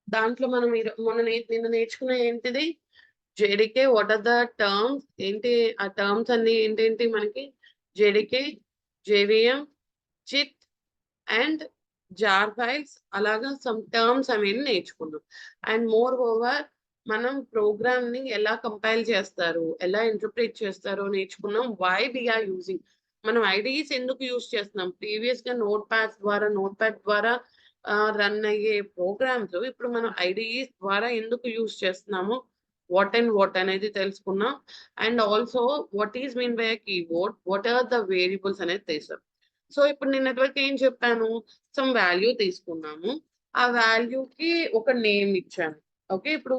దాంట్లో మనం నిన్న నేర్చుకున్న ఏంటిది JDK. What are the terms ఏంటి? ఆ టర్మ్స్ అన్ని ఏంటేంటి మనకి? జేడీకే, జేవిఎం, చిత్ అండ్ జార్ ఫైల్స్ అలాగా సమ్ టర్మ్స్ అనేవి నేర్చుకున్నాం. అండ్ మోర్ ఓవర్ మనం ప్రోగ్రామ్ ని ఎలా కంపైల్ చేస్తారు, ఎలా ఇంటర్ప్రిట్ చేస్తారో నేర్చుకున్నాం. వై వి ఆర్ యూజింగ్, మనం ఐడిఈస్ ఎందుకు యూజ్ చేస్తున్నాం? ప్రీవియస్ గా నోట్ ప్యాడ్ ద్వారా రన్ అయ్యే ప్రోగ్రామ్స్ ఇప్పుడు మనం ఐడిఈస్ ద్వారా ఎందుకు యూజ్ చేస్తున్నాము, వాట్ అండ్ వాట్ అనేది తెలుసుకున్నాం. And also what is mean by keyboard, what are the variables అనేది తెలుసాం. సో ఇప్పుడు నిన్నటి వరకు ఏం చెప్పాను? సమ్ వాల్యూ తీసుకున్నాము, ఆ వాల్యూకి ఒక నేమ్ ఇచ్చాను. ఓకే, ఇప్పుడు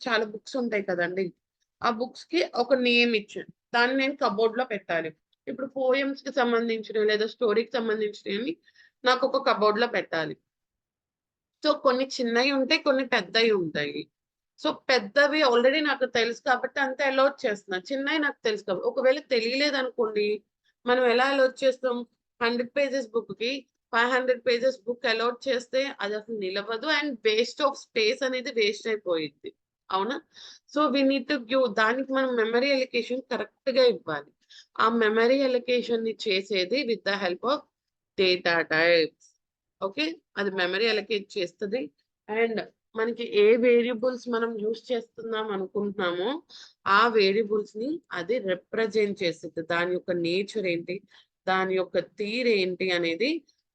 చాలా బుక్స్ ఉంటాయి కదండి, ఆ బుక్స్ కి ఒక నేమ్ ఇచ్చాను, దాన్ని నేను కబోర్డ్ లో పెట్టాలి. ఇప్పుడు పోయమ్స్ కి సంబంధించినవి లేదా స్టోరీకి సంబంధించినవి నాకు ఒక కబోర్డ్ లో పెట్టాలి. సో కొన్ని చిన్నవి ఉంటాయి, కొన్ని పెద్దవి ఉంటాయి. సో పెద్దవి ఆల్రెడీ నాకు తెలుసు కాబట్టి అంత అలౌట్ చేస్తున్నా. చిన్నవి నాకు తెలుసు కాబట్టి ఒకవేళ తెలియలేదనుకోండి, మనం ఎలా అలౌట్ చేస్తాం? 100 పేజెస్ బుక్ కి 500 పేజెస్ బుక్ అలౌట్ చేస్తే అది అసలు నిలవదు అండ్ వేస్ట్ ఆఫ్ స్పేస్ అనేది వేస్ట్ అయిపోయింది. అవునా? So we need to give, దానికి మనం మెమరీ అలికేషన్ కరెక్ట్ గా ఇవ్వాలి. ఆ మెమరీ అలికేషన్ ని చేసేది with the help of data types. Okay, అది మెమరీ అలొకేట్ చేస్తుంది. అండ్ మనకి ఏ వేరియబుల్స్ మనం యూస్ చేస్తున్నాం అనుకుంటున్నామో ఆ వేరియబుల్స్ ని అది రిప్రజెంట్ చేస్తుంది. దాని యొక్క నేచర్ ఏంటి, దాని యొక్క తీర్ ఏంటి అనేది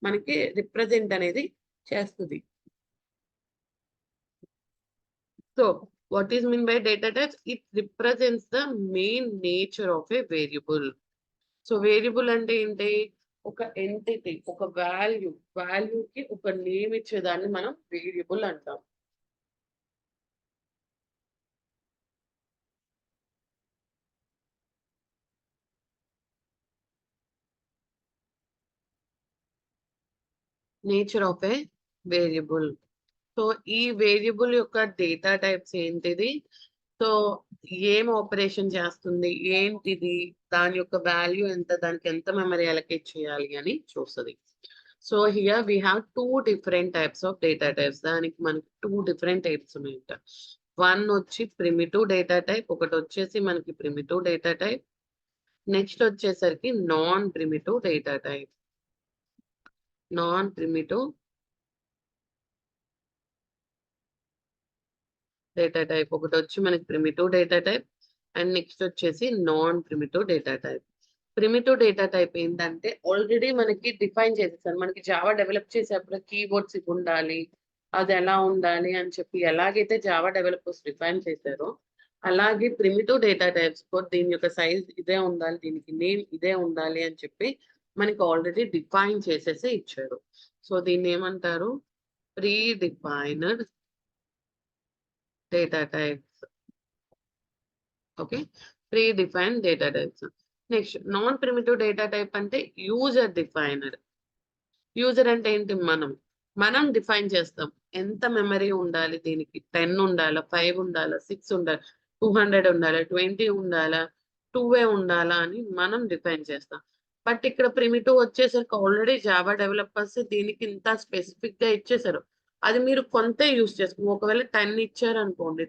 మనకి రిప్రజెంట్ అనేది చేస్తుంది. So what is mean by data types? It represents the main nature of A variable. So variable అంటే ఏంటి? ఒక ఎంటిటీ, ఒక వాల్యూకి ఒక నేమ్ ఇచ్చేదాన్ని మనం వేరియబుల్ అంటాం. Nature of A variable. So ఈ వేరియబుల్ యొక్క డేటా టైప్స్ ఏంటిది? సో ఏం ఆపరేషన్ చేస్తుంది, ఏంటిది, దాని యొక్క వాల్యూ ఎంత, దానికి ఎంత మెమరీ అలొకేట్ చేయాలి అని చూస్తుంది. So here we have two different types of data types. దానికి మనకి టూ డిఫరెంట్ టైప్స్ ఉన్నాయంట. వన్ వచ్చి ప్రిమిటివ్ డేటా టైప్, ఒకటి వచ్చేసి మనకి ప్రిమిటివ్ డేటా టైప్. నెక్స్ట్ వచ్చేసరికి non primitive data type. Non primitive data type ఒకటి వచ్చి మనకి primitive data type and next వచ్చేసి non primitive data type. Primitive data type ఏంటంటే ఆల్రెడీ మనకి డిఫైన్ చేసేసారు. మనకి జావా డెవలప్ చేసేప్పుడు కీబోర్డ్స్ ఇవి ఉండాలి, అది ఎలా ఉండాలి అని చెప్పి ఎలాగైతే జావా డెవలపర్స్ డిఫైన్ చేశారో అలాగే ప్రిమిటివ్ డేటా టైప్స్ దీని యొక్క సైజ్ ఇదే ఉండాలి, దీనికి నేమ్ ఇదే ఉండాలి అని చెప్పి మనకి ఆల్రెడీ డిఫైన్ చేసేసి ఇచ్చారు. సో దీన్ని ఏమంటారు? Pre defined data types. Okay, pre defined data types. Next non primitive data type అంటే యూజర్ డిఫైన్డ్. యూజర్ అంటే ఏంటి? మనం డిఫైన్ చేస్తాం ఎంత మెమరీ ఉండాలి, దీనికి 10 ఉండాలా, 5 ఉండాలా, 6 ఉండాలి, 200 ఉండాలా, 20 ఉండాలా, 2 ఉండాలా అని మనం డిఫైన్ చేస్తాం. బట్ ఇక్కడ ప్రిమిటివ్ వచ్చేసరికి ఆల్రెడీ జావా డెవలపర్స్ దీనికి ఇంత స్పెసిఫిక్ గా ఇచ్చేసారు. అది మీరు కొంతే యూస్ చేసుకోండి. ఒకవేళ 10 ఇచ్చారనుకోండి,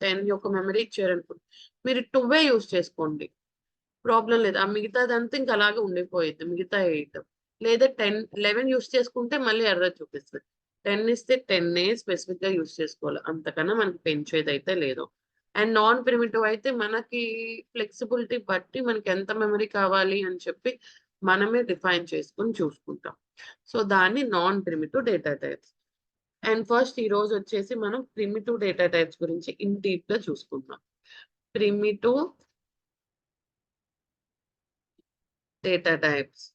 10 యొక్క మెమరీ ఇచ్చారనుకోండి, మీరు 2 యూస్ చేసుకోండి, ప్రాబ్లం లేదు. ఆ మిగతాదంతా ఇంకా అలాగే ఉండిపోయింది, మిగతా 8. లేదా 11 యూస్ చేసుకుంటే మళ్ళీ ఎర్రర్ చూపిస్తుంది. 10 ఇస్తే 10 స్పెసిఫిక్ గా యూస్ చేసుకోవాలి, అంతకన్నా మనకి పెంచేది అయితే లేదు. అండ్ నాన్ ప్రిమిటివ్ అయితే మనకి ఫ్లెక్సిబిలిటీ బట్టి మనకి ఎంత మెమరీ కావాలి అని చెప్పి మనమే డిఫైన్ చేసుకుని చూసుకుంటాం. సో దాన్ని non primitive data types. And first ఈ రోజు వచ్చేసి మనం ప్రిమిటివ్ డేటా టైప్స్ గురించి ఇన్ డీప్ గా చూసుకుందాం. Primitive data types.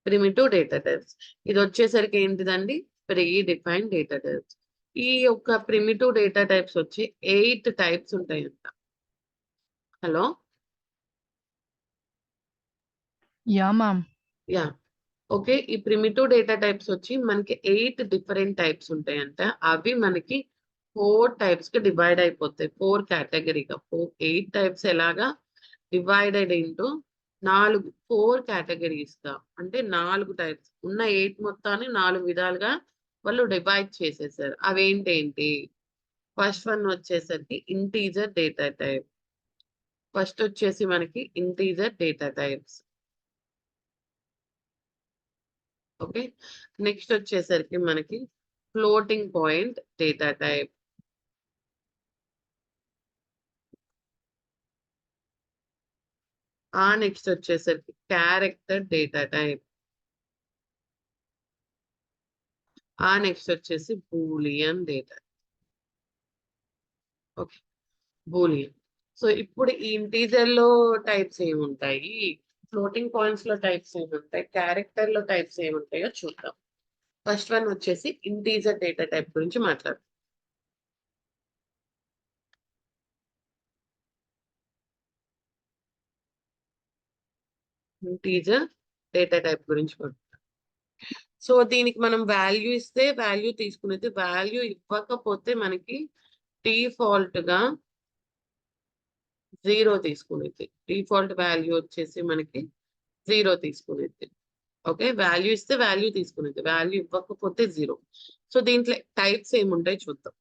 Primitive data types ఇది వచ్చేసరికి ఏంటిదండి? Pre defined data types. ఈ యొక్క ప్రిమిటివ్ డేటా టైప్స్ వచ్చి 8 టైప్స్ ఉంటాయంట. Hello, yeah ma'am. Yeah, okay. ఈ ప్రిమిటివ్ డేటా టైప్స్ వచ్చి మనకి 8 డిఫరెంట్ టైప్స్ ఉంటాయంట. అవి మనకి 4 టైప్స్ కి డివైడ్ అయిపోతాయి, 4 కేటగిరీగా. 8 టైప్స్ ఎలాగా డివైడెడ్ ఇంటూ 4 కేటగిరీస్ గా, అంటే 4 టైప్స్ ఉన్న 8 మొత్తాన్ని 4 విధాలుగా వాళ్ళు డివైడ్ చేసేసారు. అవేంటేంటి? ఫస్ట్ వన్ వచ్చేసరికి ఇంటీజర్ డేటా టైప్. ఫస్ట్ వచ్చేసి మనకి integer data types. Okay. Next వచ్చేసరికి మనకి floating point data type. Next వచ్చేసరికి క్యారెక్టర్ డేటా టైప్. నెక్స్ట్ వచ్చేసి Boolean data. Okay. Boolean. So ఇప్పుడు ఈ ఇంటీజర్ లో టైప్స్ ఏముంటాయి, ఫ్లోటింగ్ పాయింట్స్ లో టైప్స్ ఏముంటాయి, క్యారెక్టర్ లో టైప్స్ ఏముంటాయో చూద్దాం. ఫస్ట్ వన్ వచ్చేసి ఇంటీజర్ డేటా టైప్ గురించి మాట్లాడదాం. ఇంటీజర్ డేటా టైప్ గురించి సో దీనికి మనం వాల్యూ ఇస్తే వాల్యూ తీసుకునేది, వాల్యూ ఇవ్వకపోతే మనకి డిఫాల్ట్ గా 0 తీసుకునేది. డిఫాల్ట్ వాల్యూ వచ్చేసి మనకి 0 తీసుకునేది. ఓకే. వాల్యూ ఇస్తే వాల్యూ తీసుకునేది, వాల్యూ ఇవ్వకపోతే 0. సో దీంట్లో టైప్స్ ఏముంటాయి చూద్దాం.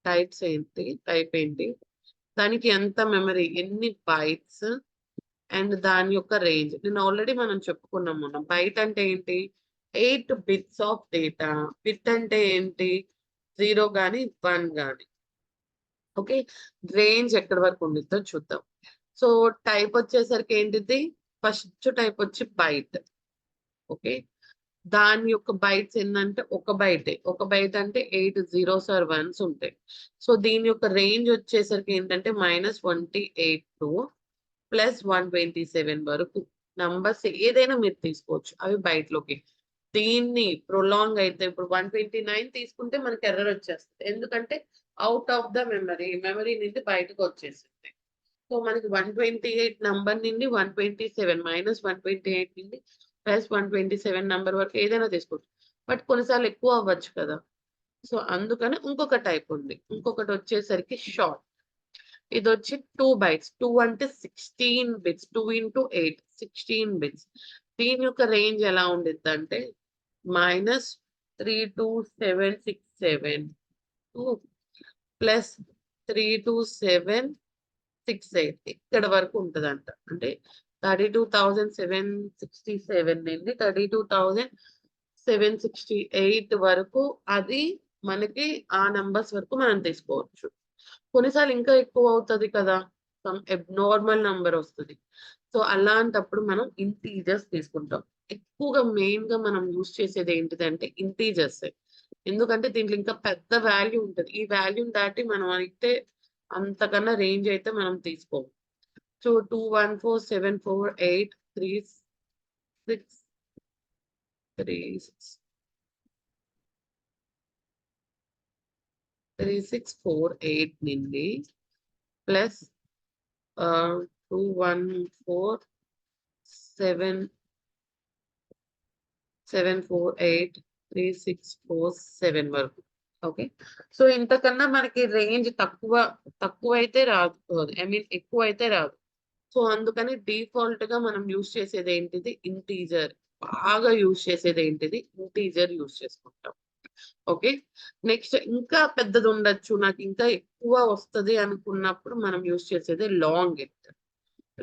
టైప్స్ ఏంటి, టైప్ ఏంటి, దానికి ఎంత మెమరీ, ఎన్ని బైట్స్, అండ్ దాని యొక్క రేంజ్. నేను ఆల్రెడీ మనం చెప్పుకున్నాం. మనం బైట్ అంటే ఏంటి, 8 బిట్స్ ఆఫ్ డేటా. బిట్ అంటే ఏంటి, 0 కానీ 1 కానీ. ఓకే. రేంజ్ ఎక్కడి వరకు ఉండిద్దో చూద్దాం. సో టైప్ వచ్చేసరికి ఏంటిది, ఫస్ట్ టైప్ వచ్చి బైట్. ఓకే. దాని యొక్క బైట్స్ ఏంటంటే ఒక బైటే. ఒక బైట్ అంటే 8 zeros or 1s ఉంటాయి. సో దీని యొక్క రేంజ్ వచ్చేసరికి ఏంటంటే -28 to +127 వరకు నంబర్స్ ఏదైనా మీరు తీసుకోవచ్చు, అవి బయటలోకి. దీన్ని ప్రొలాంగ్ అయితే ఇప్పుడు 129 తీసుకుంటే మనకి ఎర్రర్ వచ్చేస్తుంది. ఎందుకంటే అవుట్ ఆఫ్ ద మెమరీ నుండి బయటకు వచ్చేసింది. సో మనకి 128 నంబర్ నుండి 127 -128 నుండి +127 నంబర్ వరకు ఏదైనా తీసుకోవచ్చు. బట్ కొన్నిసార్లు ఎక్కువ అవ్వచ్చు కదా. సో అందుకని ఇంకొక టైప్ ఉంది. ఇంకొకటి వచ్చేసరికి షార్ట్. ఇది వచ్చి 2 bytes. 2 అంటే 16 బిట్స్. 2 into 8 16 bits. దీని యొక్క రేంజ్ ఎలా ఉండిద్దంటే -32767 +32768 ఇక్కడ వరకు ఉంటదంట. అంటే 32,767 నుండి 32,768 వరకు అది మనకి ఆ నంబర్స్ వరకు మనం తీసుకోవచ్చు. కొన్నిసార్లు ఇంకా ఎక్కువ అవుతది కదా, సమ్ అబ్నార్మల్ నంబర్ వస్తది. సో అలాంటప్పుడు మనం ఇంటీజర్స్ తీసుకుంటాం. ఎక్కువగా మెయిన్ గా మనం యూజ్ చేసేది ఏంటిదంటే ఇంటీజర్స్. ఎందుకంటే దీంట్లో ఇంకా పెద్ద వాల్యూ ఉంటది. ఈ వాల్యూని దాటి మనం అయితే అంతకన్నా రేంజ్ అయితే మనం తీసుకోము. సో 214748363 3648 నుండి ప్లస్ 214,748,3647 వరకు. ఓకే. సో ఇంతకన్నా మనకి రేంజ్ తక్కువైతే రాదు. ఐ మీన్ ఎక్కువైతే రాదు. సో అందుకని డిఫాల్ట్ గా మనం యూజ్ చేసేది ఏంటిది, ఇంటీజర్. బాగా యూజ్ చేసేది ఏంటిది, ఇంటీజర్ యూజ్ చేసుకుంటాం. ఓకే. నెక్స్ట్ ఇంకా పెద్దది ఉండొచ్చు, నాకు ఇంకా ఎక్కువ వస్తది అనుకున్నప్పుడు మనం యూజ్ చేసేది లాంగ్ ఇంట్.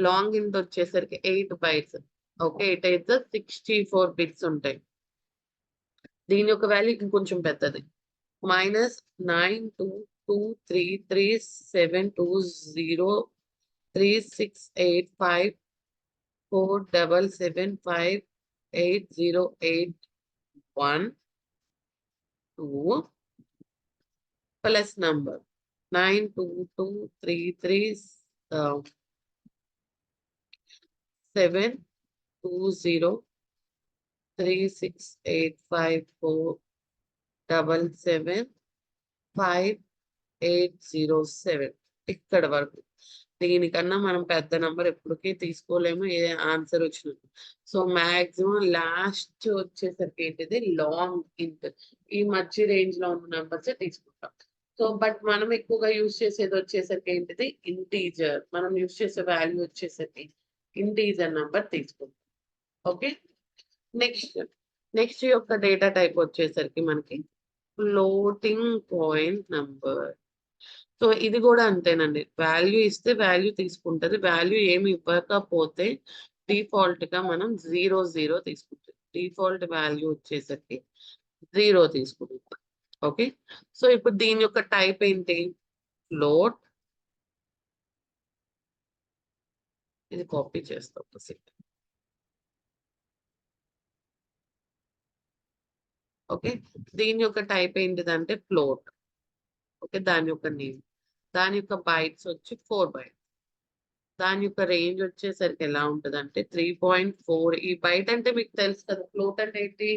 లాంగ్ ఇంట్ వచ్చేసరికి 8 bytes. ఓకే. 8 అయితే 64 బిట్స్ ఉంటాయి. దీని యొక్క వాల్యూ ఇంకొంచెం పెద్దది. -922337203685407801 plus number 922337203685475807 ఇక్కడ వరకు. దీనికన్నా మనం పెద్ద నంబర్ ఎప్పటికీ తీసుకోలేము ఏ ఆన్సర్ వచ్చిన. సో మాక్సిమం లాస్ట్ వచ్చేసరికి ఏంటిది, లాంగ్ ఇంట్. ఈ మధ్య రేంజ్ లో ఉన్న నంబర్స్ తీసుకుంటాం. సో బట్ మనం ఎక్కువగా యూజ్ చేసేది వచ్చేసరికి ఏంటిది, ఇంటీజర్. మనం యూజ్ చేసే వాల్యూ వచ్చేసరికి ఇంటీజర్ నంబర్ తీసుకుంటాం. ఓకే. నెక్స్ట్ నెక్స్ట్ యొక్క డేటా టైప్ వచ్చేసరికి మనకి ఫ్లోటింగ్ పాయింట్ నంబర్. సో ఇది కూడా అంతేనండి. వాల్యూ ఇస్తే వాల్యూ తీసుకుంటది. వాల్యూ ఏమి ఇవ్వకపోతే డిఫాల్ట్ గా మనం 0 తీసుకుంటాం. డిఫాల్ట్ వాల్యూ వచ్చేసరికి 0 తీసుకుంటాం. ఓకే. సో ఇప్పుడు దీని యొక్క టైప్ ఏంటి? ఫ్లోట్. ఇది కాపీ చేస్తాం ఒక సెకండ్. ఓకే. దీని యొక్క టైప్ ఏంటిదంటే ఫ్లోట్. ఓకే. దాని యొక్క నేమ్. దాని యొక్క బైట్స్ వచ్చి 4 బైట్స్. దాని యొక్క రేంజ్ వచ్చేసరికి ఎలా ఉంటదంటే 3.4. ఈ బైట్ అంటే మీకు తెలుసు కదా, ఫ్లోట్ అంటే ఏంటి?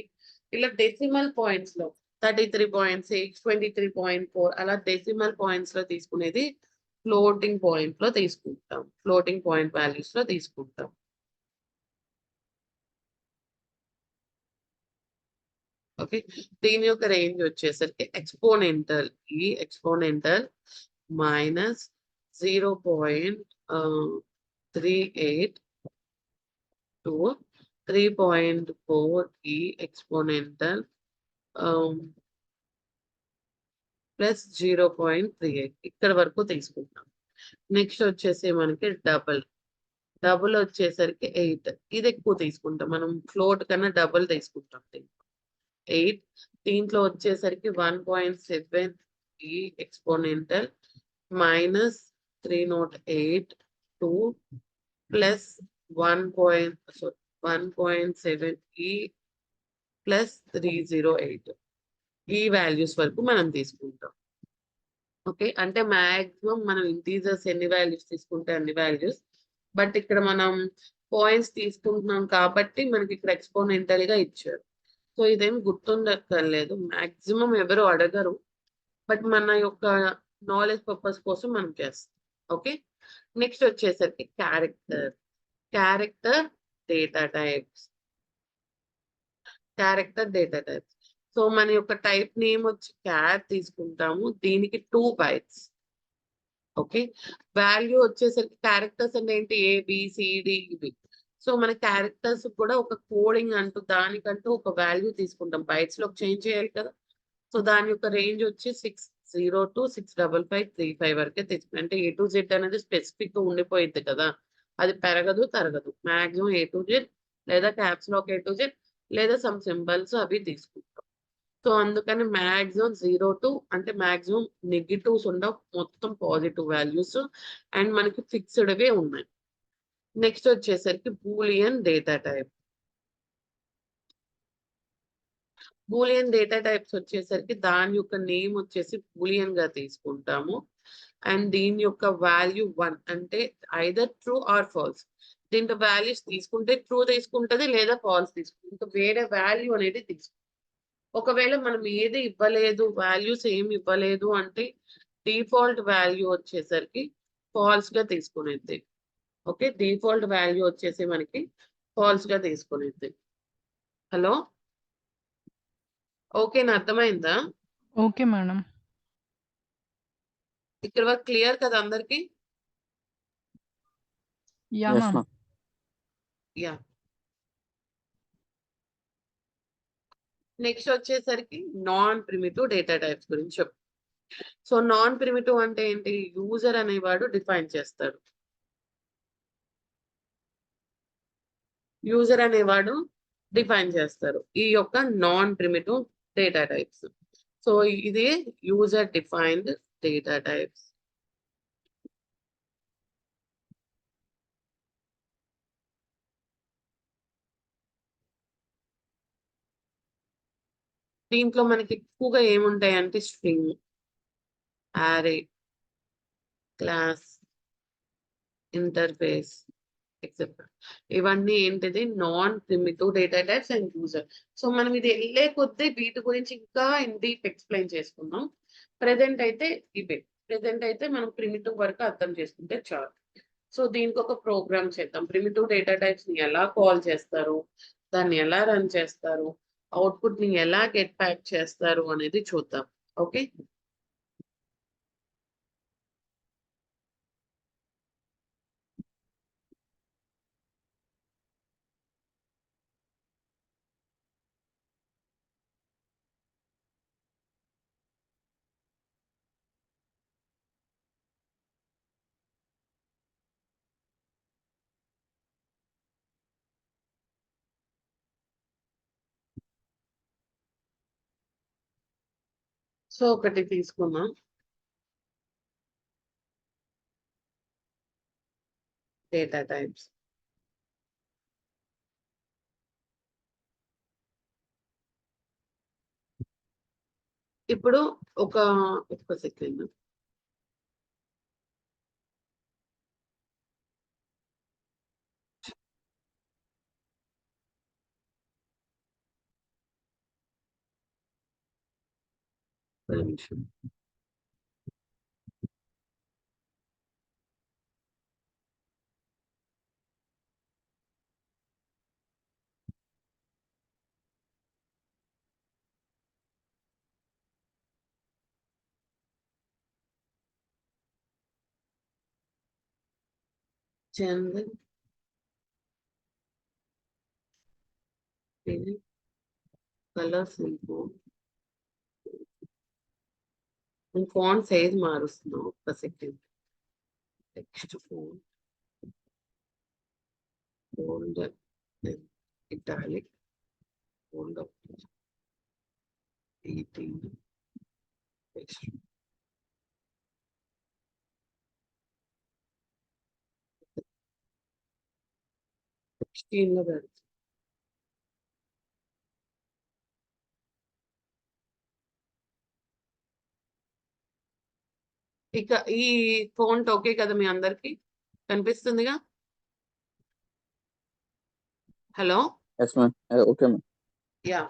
ఇలా డెసిమల్ పాయింట్స్ లో 33.6, 23.4 అలా డెసిమల్ పాయింట్స్ లో తీసుకునేది ఫ్లోటింగ్ పాయింట్ లో తీసుకుంటాం. ఫ్లోటింగ్ పాయింట్ వాల్యూస్ లో తీసుకుంటాం. ఓకే. దీని యొక్క రేంజ్ వచ్చేసరికి ఎక్స్పోనెంటల్. ఈ ఎక్స్పోనెంటల్ మైనస్ 0.38 to 3.4 ఈ ఎక్స్పోనెంటల్ ప్లస్ 0.38 ఇక్కడ వరకు తీసుకుంటాం. నెక్స్ట్ వచ్చేసి మనకి డబుల్. డబుల్ వచ్చేసరికి 8. ఇది ఎక్కువ తీసుకుంటాం. మనం ఫ్లోట్ కన్నా డబుల్ తీసుకుంటాం. 8. దీంట్లో వచ్చేసరికి 1.7 ఈ ఎక్స్పోనెంటల్ మైనస్ 308 2 ప్లస్ 1.7 ఈ ప్లస్ 308 ఈ వాల్యూస్ వరకు మనం తీసుకుంటాం. ఓకే. అంటే మాక్సిమం మనం ఇంటీజర్స్ ఎన్ని వాల్యూస్ తీసుకుంటే అన్ని వాల్యూస్. బట్ ఇక్కడ మనం పాయింట్స్ తీసుకుంటున్నాం కాబట్టి మనకి ఇక్కడ ఎక్స్పోనెంటల్ గా ఇచ్చారు. సో ఇదేం గుర్తుండక్కర్లేదు. మాక్సిమం ఎవరు అడగరు. బట్ మన యొక్క నాలెడ్జ్ పర్పస్ కోసం మనం చేస్తాం. ఓకే. నెక్స్ట్ వచ్చేసరికి character. Character data types. Character data types. So మన యొక్క టైప్ నేమ్ వచ్చి క్యార్ తీసుకుంటాము. దీనికి 2 బైట్స్. ఓకే. వాల్యూ వచ్చేసరికి క్యారెక్టర్స్ అంటే ఏంటి? ABCD ఇవి. సో మన క్యారెక్టర్స్ కూడా ఒక కోడింగ్ అంటూ దానికంటూ ఒక వాల్యూ తీసుకుంటాం. బైట్స్ లో చేంజ్ చేయాలి కదా. సో దాని యొక్క రేంజ్ వచ్చి 602 to 65535 వరకే తీసుకుంటాం. అంటే A to Z అనేది స్పెసిఫిక్ గా ఉండిపోయింది కదా. అది పెరగదు తరగదు. మాక్సిమం A to Z లేదా caps lock A to Z లేదా సమ్ సింబల్స్ అవి తీసుకుంటాం. సో అందుకని మాక్సిమం 0 to అంటే మాక్సిమం నెగిటివ్స్ ఉండవు. మొత్తం పాజిటివ్ వాల్యూస్ అండ్ మనకి ఫిక్స్డ్వే ఉన్నాయి. నెక్స్ట్ వచ్చేసరికి Boolean data type. Boolean data types వచ్చేసరికి దాని యొక్క నేమ్ వచ్చేసి బూలియన్ గా తీసుకుంటాము. అండ్ దీని యొక్క వాల్యూ 1 అంటే ఐదర్ ట్రూ ఆర్ ఫాల్స్. దీంట్లో వాల్యూస్ తీసుకుంటే ట్రూ తీసుకుంటది లేదా ఫాల్స్ తీసుకుంటుంది. ఇంకా వేరే వాల్యూ అనేది తీసుకుంటుంది. ఒకవేళ మనం ఏది ఇవ్వలేదు, వాల్యూస్ ఏమి ఇవ్వలేదు అంటే డిఫాల్ట్ వాల్యూ వచ్చేసరికి ఫాల్స్ గా తీసుకునేది. ఓకే. డిఫాల్ట్ వాల్యూ వచ్చేసి మనకి ఫాల్స్ గా తీసుకునేది. హలో. ఓకేనా? అర్థమైందా? Okay madam. ఇక్కడ వరకు క్లియర్ కదా అందరికి? Yeah Yes, ma'am. ma'am. Yeah. Next వచ్చేసరికి నాన్ ప్రిమిటివ్ డేటా టైప్స్ గురించి చెప్పు. సో నాన్ ప్రిమిటివ్ అంటే ఏంటి? యూజర్ అనేవాడు డిఫైన్ చేస్తాడు. యూజర్ అనేవాడు డిఫైన్ చేస్తారు ఈ యొక్క non primitive data types. So ఇది యూజర్ డిఫైన్డ్ డేటా టైప్స్. దీంట్లో మనకి ఎక్కువగా ఏముంటాయి అంటే string, array, class, interface etcetera. ఇవన్నీ ఏంటిది? Non primitive data types and user. So మనం ఇది వెళ్ళే కొద్దీ వీటి గురించి ఇంకా ఇన్ డీప్ ఎక్స్ప్లెయిన్ చేసుకున్నాం. ప్రెసెంట్ అయితే ఇవే. ప్రెసెంట్ అయితే మనం ప్రిమిటివ్ వరకు అర్థం చేసుకుంటే చాలు. సో దీనికి ఒక ప్రోగ్రామ్ చేద్దాం. ప్రిమిటివ్ డేటా టైప్స్ ని ఎలా కాల్ చేస్తారు, దాన్ని ఎలా రన్ చేస్తారు, అవుట్పుట్ ని ఎలా గెట్ బ్యాక్ చేస్తారు అనేది చూద్దాం. ఓకే. సో ఒకటి తీసుకున్నాం. Data types. ఇప్పుడు ఒక సెకండ్. నిమిషం. జనరల్ కలర్స్ ఫాంట్ సైజ్ మారుస్తున్నాం. ఒక second. Text font bold italic bold 18 text 16 లో పెడతాం. ఇక ఈ ఫోంట్ ఓకే కదా మీ అందరికి కనిపిస్తుందిగా? Hello. Yes ma'am. Okay ma'am. Yeah.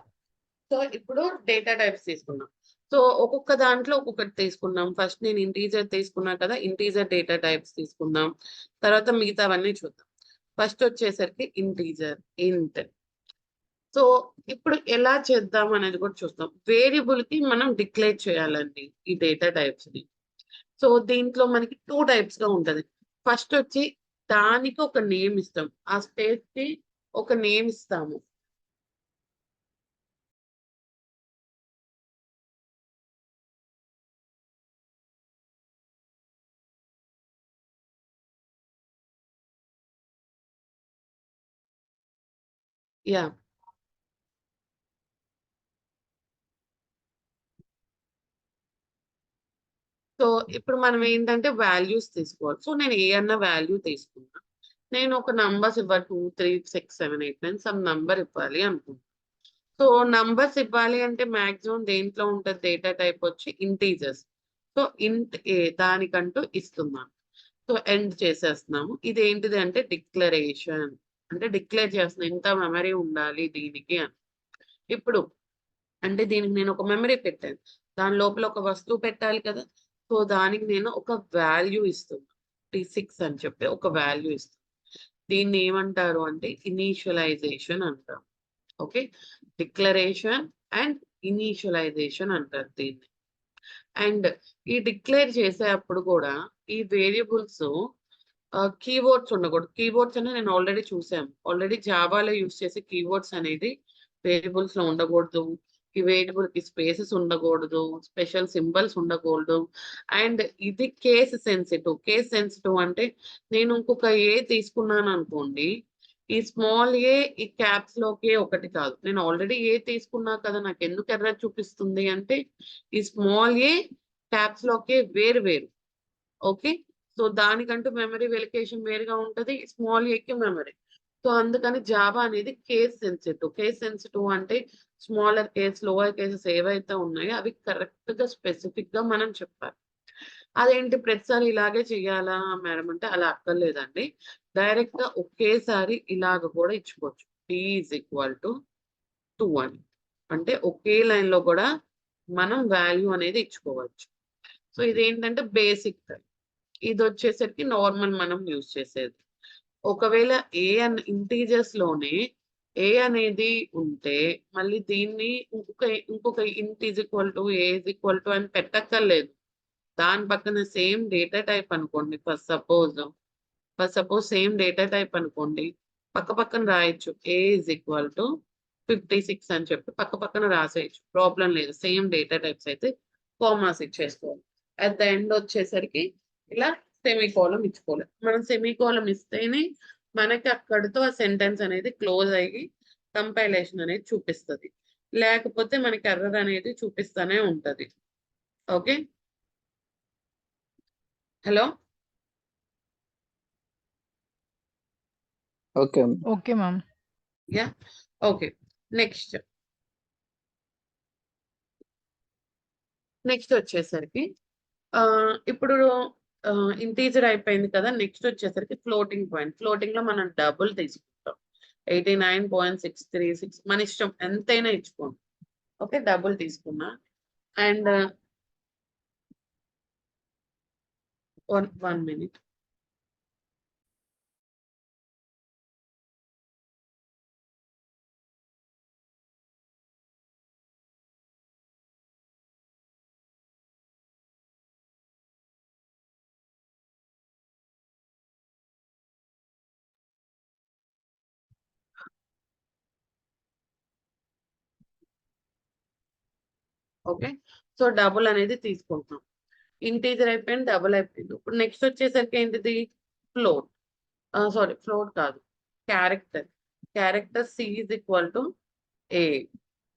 So ఇప్పుడు డేటా టైప్స్ తీసుకున్నాం. సో ఒక్కొక్క దాంట్లో ఒక్కొక్కటి తీసుకున్నాం. ఫస్ట్ నేను ఇంటీజర్ తీసుకున్నా కదా, ఇంటీజర్ డేటా టైప్స్ తీసుకుందాం. తర్వాత మిగతావన్నీ చూద్దాం. ఫస్ట్ వచ్చేసరికి ఇంటీజర్ ఇంట్. సో ఇప్పుడు ఎలా చేద్దాం అనేది కూడా చూస్తాం. వేరియబుల్ కి మనం డిక్లేర్ చేయాలండి ఈ డేటా టైప్స్ ని. సో దీంట్లో మనకి 2 టైప్స్ గా ఉంటది. ఫస్ట్ వచ్చి దానికి ఒక నేమ్ ఇస్తాం, ఆ స్పేస్ కి ఒక నేమ్ ఇస్తాము. యా. సో ఇప్పుడు మనం ఏంటంటే వాల్యూస్ తీసుకోవాలి. సో నేను ఏ అన్న వాల్యూ తీసుకున్నా. నేను ఒక నంబర్స్ ఇవ్వాలి, 2 3 6 7 8 9 సమ్ నంబర్ ఇవ్వాలి అనుకుంటున్నాను. సో నంబర్స్ ఇవ్వాలి అంటే మాక్సిమం దేంట్లో ఉంటుంది డేటా టైప్ వచ్చి ఇంటీజర్స్. సో ఇంట్ ఏ దానికంటూ ఇస్తున్నాను. సో ఎండ్ చేసేస్తున్నాము. ఇది ఏంటిది అంటే డిక్లరేషన్. అంటే డిక్లేర్ చేస్తున్నాను ఇంత మెమరీ ఉండాలి దీనికి అని. ఇప్పుడు అంటే దీనికి నేను ఒక మెమరీ పెట్టాను, దాని లోపల ఒక వస్తువు పెట్టాలి కదా. సో దానికి నేను ఒక వాల్యూ ఇస్తున్నాను, 6 అని చెప్పి ఒక వాల్యూ ఇస్తాను. దీన్ని ఏమంటారు అంటే ఇనీషియలైజేషన్ అంటారు. ఓకే, డిక్లరేషన్ అండ్ ఇనీషియలైజేషన్ అంటారు దీన్ని. అండ్ ఈ డిక్లేర్ చేసేటప్పుడు కూడా ఈ వేరియబుల్స్ కీవర్డ్స్ ఉండకూడదు. కీవర్డ్స్ అనేది నేను ఆల్రెడీ చూసాను. ఆల్రెడీ జావాలో యూస్ చేసే కీవర్డ్స్ అనేది వేరియబుల్స్ లో ఉండకూడదు. ఈ వేరియబుల్ కి స్పేసెస్ ఉండకూడదు, స్పెషల్ సింబల్స్ ఉండకూడదు. అండ్ ఇది కేస్ సెన్సిటివ్. కేస్ సెన్సిటివ్ అంటే నేను ఇంకొక ఏ తీసుకున్నాను అనుకోండి, ఈ స్మాల్ ఏ ఈ క్యాప్స్ లోకి ఒకటి కాదు. నేను ఆల్రెడీ ఏ తీసుకున్నా కదా, నాకు ఎందుకు ఎర్రర్ చూపిస్తుంది అంటే ఈ స్మాల్ ఏ క్యాప్స్ లోకి వేరు వేరు. ఓకే, సో దానికంటూ మెమరీ వెలికేషన్ వేరుగా ఉంటది, స్మాల్ ఏకి మెమరీ. సో అందుకని జావా అనేది కేస్ సెన్సిటివ్. కేస్ సెన్సిటివ్ అంటే స్మాలర్ కేస్ లోవర్ కేసెస్ ఏవైతే ఉన్నాయో అవి కరెక్ట్ గా స్పెసిఫిక్ గా మనం చెప్పాలి. అదేంటి ప్రతిసారి ఇలాగే చెయ్యాలా మేడం అంటే అలా అక్కర్లేదండి. డైరెక్ట్ గా ఒకేసారి ఇలాగ కూడా ఇచ్చుకోవచ్చు. డి ఈజ్ ఈక్వల్ టు 2 అని. అంటే ఒకే లైన్ లో కూడా మనం వాల్యూ అనేది ఇచ్చుకోవచ్చు. సో ఇదేంటంటే బేసిక్. ఇది వచ్చేసరికి నార్మల్ మనం యూజ్ చేసేది. ఒకవేళ ఏ అన్ ఇంటీజర్స్ లోనే ఏ అనేది ఉంటే మళ్ళీ దీన్ని ఇంకొక ఇంట్ is equal to A is equal to అని పెట్టక్కర్లేదు. దాని పక్కన సేమ్ డేటా టైప్ అనుకోండి, first suppose same data type అనుకోండి, పక్క పక్కన రాయొచ్చు. ఏ ఈజ్ ఈక్వల్ టు 56 అని చెప్పి పక్క పక్కన రాసేయచ్చు, ప్రాబ్లం లేదు. సేమ్ డేటా టైప్స్ అయితే కామాస్ ఇచ్చేసుకోవాలి. అట్ ద ఎండ్ వచ్చేసరికి ఇలా సెమీకోలం ఇచ్చుకోవాలి. మనం సెమీకోలం ఇస్తేనే మనకి అక్కడితో ఆ సెంటెన్స్ అనేది క్లోజ్ అయ్యి కంపైలేషన్ అనేది చూపిస్తుంది. లేకపోతే మనకి ఎర్రర్ అనేది చూపిస్తూనే ఉంటది. Okay hello Okay. Okay, ma'am. Yeah okay next వచ్చేసరికి ఇప్పుడు ఇంటీజర్ అయిపోయింది కదా, నెక్స్ట్ వచ్చేసరికి ఫ్లోటింగ్ పాయింట్. ఫ్లోటింగ్ లో మనం డబుల్ తీసుకుంటాం. 89.636 మన ఇష్టం ఎంతైనా ఇచ్చుకోండి. ఓకే డబుల్ తీసుకున్నా. And one minute. Okay so double అనేది తీసుకుంటున్నాం. ఇంటీజర్ అయిపోయింది, డబుల్ అయిపోయింది. ఇప్పుడు నెక్స్ట్ వచ్చేసరికి ఏంటిది ఫ్లోట్. సారీ ఫ్లోట్ కాదు, character. Character c is equal to a,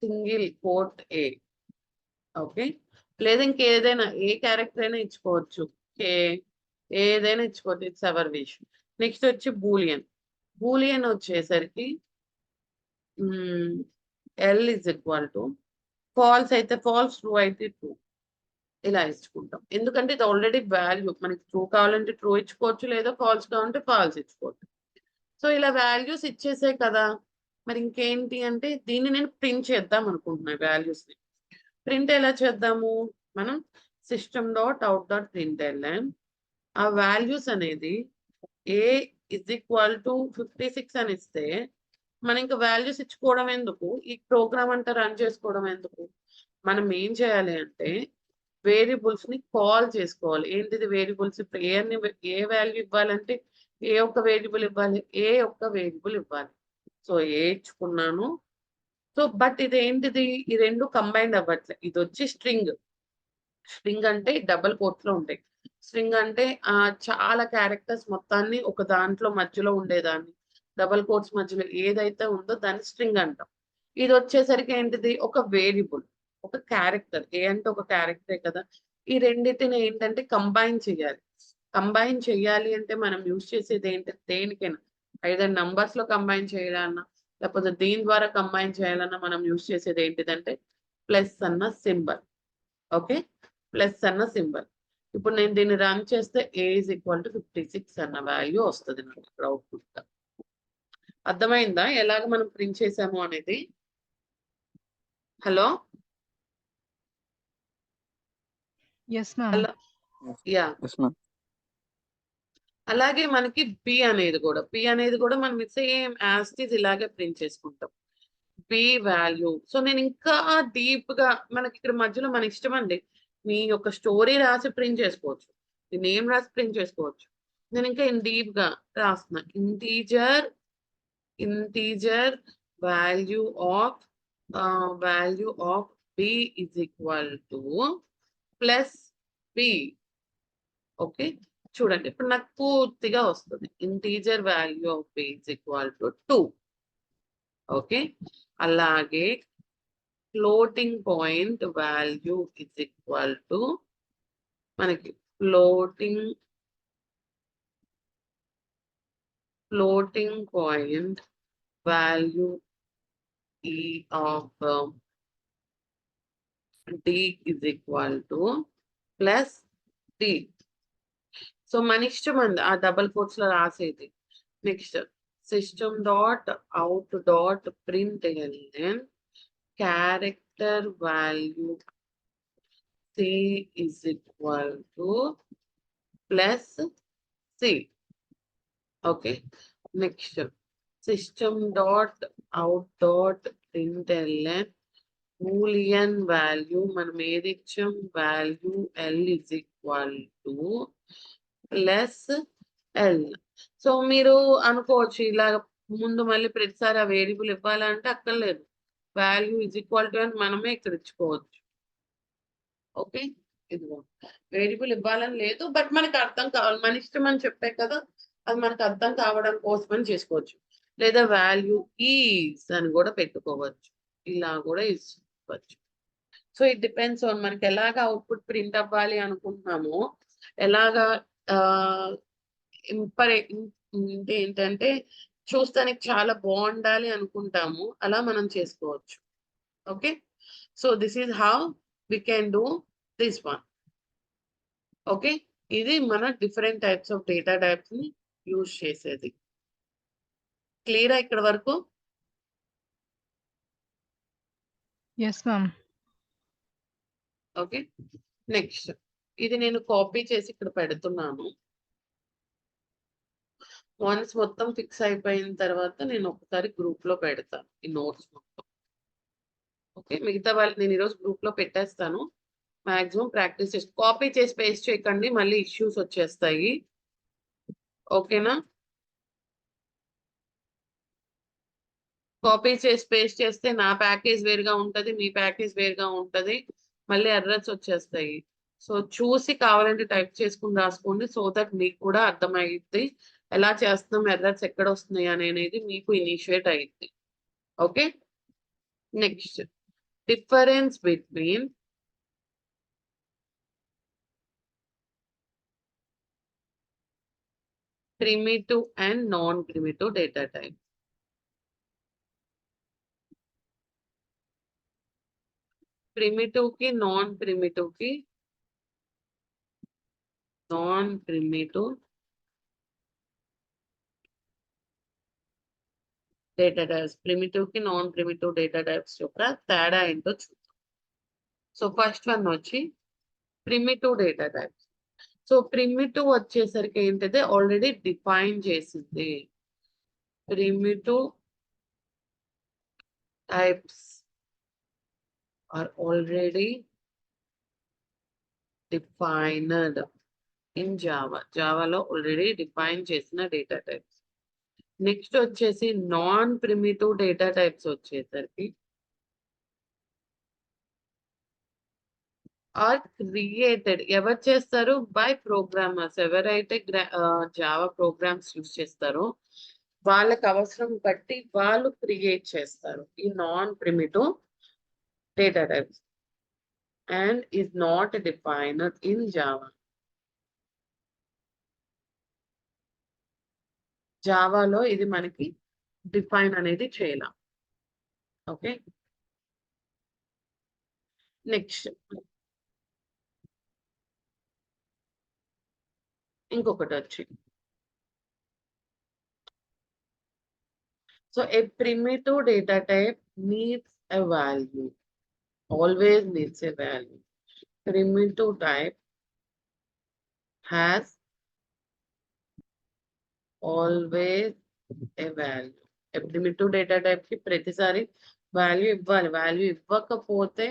single quote a. Okay లేదా ఇంకేదైనా ఏ క్యారెక్టర్ అయినా ఇచ్చుకోవచ్చు, ఏ ఏదైనా ఇచ్చుకోవచ్చు, ఇట్స్ అవర్ విష్. నెక్స్ట్ వచ్చి బూలియన్. బూలియన్ వచ్చేసరికి L is equal to false అయితే ఫాల్స్, ట్రూ అయితే ట్రూ. ఇలా ఇచ్చుకుంటాం. ఎందుకంటే ఇది ఆల్రెడీ వాల్యూ, మనకి ట్రూ కావాలంటే ట్రూ ఇచ్చుకోవచ్చు, లేదా ఫాల్స్ కావాలంటే ఫాల్స్ ఇచ్చుకోవచ్చు. సో ఇలా వాల్యూస్ ఇచ్చేసాయి కదా, మరి ఇంకేంటి అంటే దీన్ని నేను ప్రింట్ చేద్దాం అనుకుంటున్నాను. వాల్యూస్ ని ప్రింట్ ఎలా చేద్దాము, మనం system dot out dot println ఆ వాల్యూస్ అనేది ఏ ఇజ్ ఈక్వల్ టు 56 అని ఇస్తే మనం ఇంకా వాల్యూస్ ఇచ్చుకోవడం ఎందుకు, ఈ ప్రోగ్రామ్ అంతా రన్ చేసుకోవడం ఎందుకు. మనం ఏం చేయాలి అంటే వేరియబుల్స్ ని కాల్ చేసుకోవాలి. ఏంటిది వేరియబుల్స్, ఇప్పుడు ఏ వాల్యూ ఇవ్వాలంటే ఏ ఒక్క వేరియబుల్ ఇవ్వాలి, ఏ ఒక్క వేరియబుల్ ఇవ్వాలి. సో ఏ ఇచ్చుకున్నాను. సో బట్ ఇది ఏంటిది, ఈ రెండు కంబైన్డ్ అవ్వట్లే. ఇది వచ్చి స్ట్రింగ్. స్ట్రింగ్ అంటే డబుల్ కోట్స్ లో ఉంటాయి. స్ట్రింగ్ అంటే చాలా క్యారెక్టర్స్ మొత్తాన్ని ఒక దాంట్లో మధ్యలో ఉండేదాన్ని డబుల్ కోట్స్ మధ్యలో ఏదైతే ఉందో దాన్ని స్ట్రింగ్ అంటాం. ఇది వచ్చేసరికి ఏంటిది ఒక వేరియబుల్, ఒక క్యారెక్టర్. ఏ అంటే ఒక క్యారెక్టరే కదా. ఈ రెండింటిని ఏంటంటే కంబైన్ చేయాలి. కంబైన్ చేయాలి అంటే మనం యూజ్ చేసేది ఏంటి, దేనికైనా ఐదర్ నంబర్స్ లో కంబైన్ చేయాలన్నా లేకపోతే దీని ద్వారా కంబైన్ చేయాలన్నా మనం యూజ్ చేసేది ఏంటిదంటే ప్లస్ అన్న సింబల్. ఓకే ప్లస్ అన్న సింబల్. ఇప్పుడు నేను దీన్ని రన్ చేస్తే ఏ ఇజ్ ఈక్వల్ టు 56 అన్న వాల్యూ వస్తుంది నాకు ఇక్కడ అవుట్పుట్ గా. అర్థమైందా ఎలాగ మనం ప్రింట్ చేసాము అనేది. Hello Yes, ma'am. Hello ya Yes, ma'am. అలాగే మనకి బి అనేది కూడా మనం సేమ్ యాజ్ ఇట్ ఈజ్ ఇలాగే ప్రింట్ చేసుకుంటాం. B value. సో నేను ఇంకా డీప్ గా మనకి ఇక్కడ మధ్యలో మన ఇష్టం అండి, మీ యొక్క స్టోరీ రాసి ప్రింట్ చేసుకోవచ్చు, మీ నేమ్ రాసి ప్రింట్ చేసుకోవచ్చు. నేను ఇంకా డీప్ గా రాస్తున్నా. Integer value of B is equal to plus B. Okay చూడండి ఇప్పుడు నాకు పూర్తిగా వస్తుంది. Integer value of B is equal to 2. Okay అలాగే floating point value is equal to మనకి ఫ్లోటింగ్ పాయింట్ వాల్యూ ఈ of D is equal to plus D. So మన ఇష్టం అండి ఆ డబల్ కోట్స్ లో రాసేది. Next system dot out dot println character value C is equal to plus C. Okay next system dot out dot println Boolean value మనం ఏది ఇచ్చాం, value L is equal to plus L. So మీరు అనుకోవచ్చు ఇలా ముందు మళ్ళీ ప్రతిసారి ఆ వేరియబుల్ ఇవ్వాలంటే అక్కర్లేదు, వాల్యూ ఇజ్ ఈక్వల్ టు అని మనమే ఇక్కడ ఇచ్చుకోవచ్చు. ఓకే ఇదిగో వేరియబుల్ ఇవ్వాలని లేదు, బట్ మనకి అర్థం కావాలి, మన ఇష్టం అని చెప్పే కదా, అది మనకు అర్థం కావడం కోసమని చేసుకోవచ్చు. లేదా వాల్యూ ఈజ్ అని కూడా పెట్టుకోవచ్చు, ఇలా కూడా ఇవ్వచ్చు. సో ఇట్ డిపెండ్స్ ఆన్ మనకి ఎలాగా అవుట్పుట్ ప్రింట్ అవ్వాలి అనుకుంటున్నామో, ఎలాగా ఏంటంటే చూస్తానికి చాలా బాగుండాలి అనుకుంటాము, అలా మనం చేసుకోవచ్చు. Okay, so this is how we can do this one. Okay, ఇది మన different types of data types ని యూజ్ చేసేది. క్లియరా ఇక్కడ వరకు? Yes, ma'am. ఓకే, నెక్స్ట్ ఇది నేను కాపీ చేసి ఇక్కడ పెడుతున్నాను. వన్స్ మొత్తం ఫిక్స్ అయిపోయిన తర్వాత నేను ఒకసారి గ్రూప్ లో పెడతాను ఈ నోట్స్ మొత్తం. ఓకే, మిగతా వాళ్ళు నేను ఈరోజు గ్రూప్ లో పెట్టేస్తాను. మాక్సిమం ప్రాక్టీస్ చేసి కాపీ చేసి పేస్ట్ చేయకండి, మళ్ళీ ఇష్యూస్ వచ్చేస్తాయి. ఓకేనా? కాపీ చేసి పేస్ట్ చేస్తే నా ప్యాకేజ్ వేరుగా ఉంటది, మీ ప్యాకేజ్ వేరుగా ఉంటది, మళ్ళీ ఎర్రర్స్ వచ్చేస్తాయి. సో చూసి కావాలంటే టైప్ చేసుకుని రాసుకోండి, సో దట్ మీకు కూడా అర్థమైద్ది ఎలా చేస్తున్నాం, ఎర్రర్స్ ఎక్కడ వస్తున్నాయి అనేది మీకు ఇనిషియేట్ అయ్యింది. Okay, next difference between primitive and non-primitive data type. Primitive की non-primitive data types, primitive की non-primitive data types యొక్క తేడా ఏంటో చూద్దాం. సో ఫస్ట్ వన్ వచ్చి primitive data types. So primitive వచ్చేసరికి ఏంటంటే ఆల్రెడీ డిఫైన్ చేసింది. Primitive types are already defined in Java. జావాలో ఆల్రెడీ డిఫైన్ చేసిన డేటా టైప్స్. నెక్స్ట్ వచ్చేసి నాన్ ప్రిమిటివ్ డేటా టైప్స్ వచ్చేసరికి ఆర్ క్రియేటెడ్. ఎవరు చేస్తారు? By programmers. ఎవరైతే జావా ప్రోగ్రామ్స్ యూజ్ చేస్తారో వాళ్ళకి అవసరం బట్టి వాళ్ళు క్రియేట్ చేస్తారు ఈ non primitive data types and is not defined in Java. జావాలో ఇది మనకి డిఫైన్ అనేది చేయలేం. ఓకే, నెక్స్ట్ ఇంకొకటి వచ్చి so a primitive data type needs a value, always needs a value. Primitive type has always a value. A primitive data type కి ప్రతిసారి value ఇవ్వాలి. వాల్యూ ఇవ్వకపోతే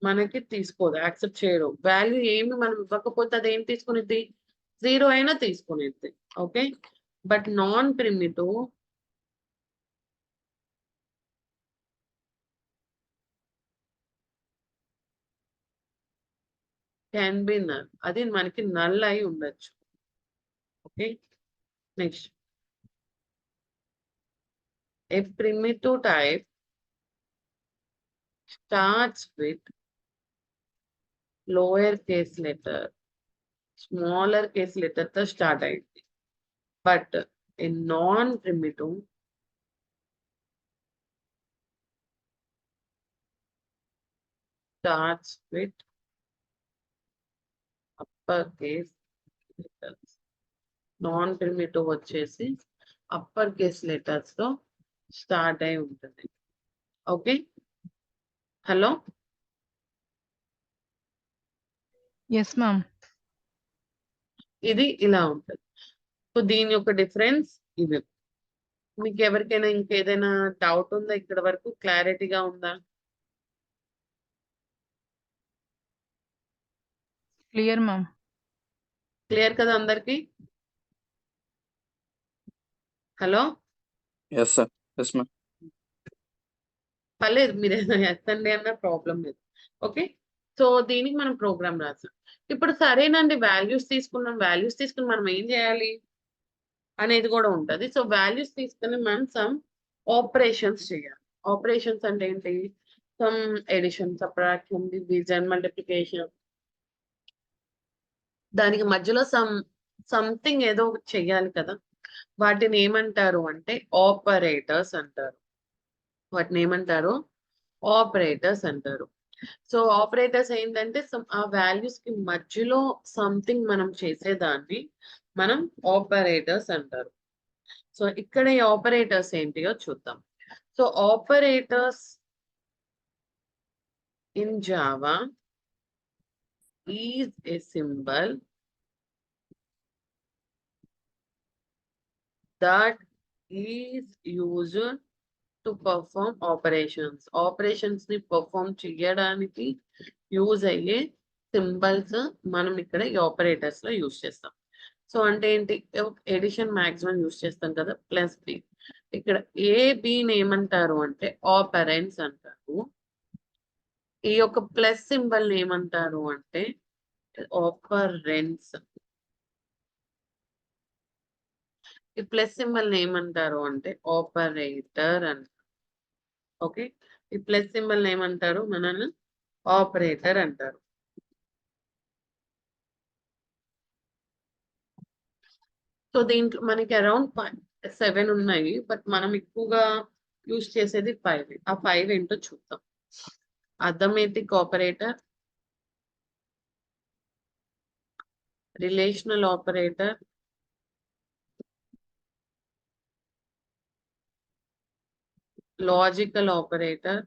మనకి తీసుకోదు, యాక్సెప్ట్ చేయరు. వాల్యూ ఏమి మనం ఇవ్వకపోతే అది ఏం తీసుకునేది? 0 అయినా తీసుకునేది. Okay, but non primitive can be null. అది మనకి నల్ అయి ఉండొచ్చు. Okay, next a primitive type starts with lower case letter, smaller case letter తో స్టార్ట్ అయింది. But a non-primitive starts with upper case letters. Non-primitive వచ్చేసి upper case letters తో start అయి ఉంటుంది. Okay, hello, Yes, ma'am. ఇది ఇలా ఉంటుంది. So దీని యొక్క డిఫరెన్స్ ఇది. మీకు ఎవరికైనా ఇంకేదైనా డౌట్ ఉందా? ఇక్కడ వరకు క్లారిటీగా ఉందా? Clear, ma'am. క్లియర్ కదా అందరికి? Hello, Yes, sir. Yes, ma'am. పర్లేదు, మీరు ఎత్తండి అన్న ప్రాబ్లం లేదు. ఓకే, సో దీనికి మనం ప్రోగ్రామ్ రాసాం. ఇప్పుడు సరేనండి, వాల్యూస్ తీసుకున్నాం. వాల్యూస్ తీసుకుని మనం ఏం చేయాలి అనేది కూడా ఉంటుంది. సో వాల్యూస్ తీసుకుని మనం సమ్ ఆపరేషన్స్ చేయాలి. ఆపరేషన్స్ అంటే ఏంటి? Sum addition, subtraction, division, multiplication, దానికి మధ్యలో సంథింగ్ ఏదో ఒకటి చెయ్యాలి కదా, వాటిని ఏమంటారు అంటే ఆపరేటర్స్ అంటారు. వాటిని ఏమంటారు? ఆపరేటర్స్ అంటారు. సో ఆపరేటర్స్ ఏంటంటే ఆ వాల్యూస్ కి మధ్యలో సంథింగ్ మనం చేసేదాన్ని మనం ఆపరేటర్స్ అంటారు. సో ఇక్కడ ఈ ఆపరేటర్స్ ఏంటియో చూద్దాం. So operators in Java is a symbol that is used to perform operations. Operations ని perform చేయడానికి యూజ్ అయ్యే సింబల్స్ మనం ఇక్కడ ఈ ఆపరేటర్స్ లో యూజ్ చేస్తాం. సో అంటే ఏంటి? ఎడిషన్ మాక్సిమం యూజ్ చేస్తాం కదా, ప్లస్ బి. ఇక్కడ ఏ బిని ఏమంటారు అంటే ఆపరెంట్స్ అంటారు. ఈ యొక్క ప్లస్ సింబల్ ఏమంటారు అంటే ఆపరెంట్స్. ఈ ప్లస్ సింబల్ ఏమంటారు అంటే ఆపరేటర్ అంటారు. ఓకే, ఈ ప్లస్ సింబల్ ఏమంటారు? మనల్ని ఆపరేటర్ అంటారు. సో దీంట్లో మనకి అరౌండ్ 7 ఉన్నాయి, బట్ మనం ఎక్కువగా యూజ్ చేసేది 5. ఆ 5 ఏంటో చూద్దాం. Arithmetic operator, relational operator, logical operator,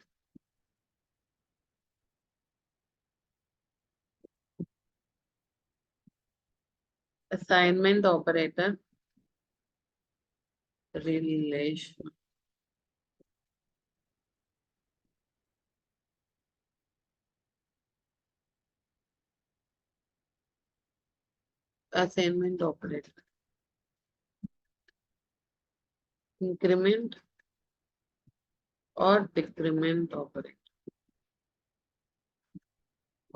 assignment operator, relation. Assignment operator, increment are decrement operator.